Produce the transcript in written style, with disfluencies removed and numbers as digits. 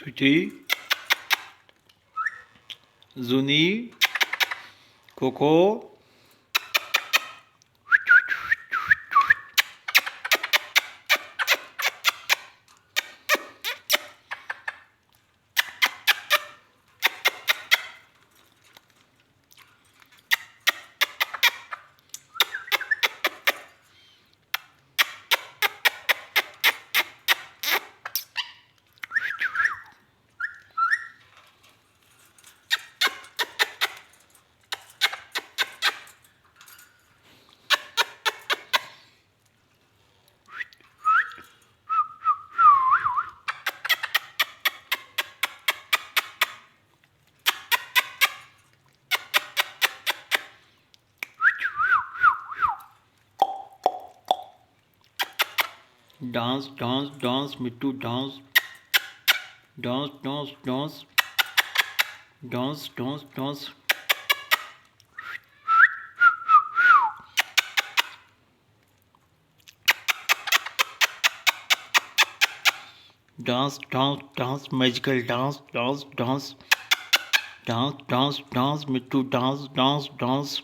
sweetie, Zuni, Coco. Dance, dance, dance, Mittu, dance. Dance, dance, dance. Dance, dance, dance. Dance, dance, dance, magical dance, dance, dance. Dance, dance, dance, Mittu, dance, dance, dance.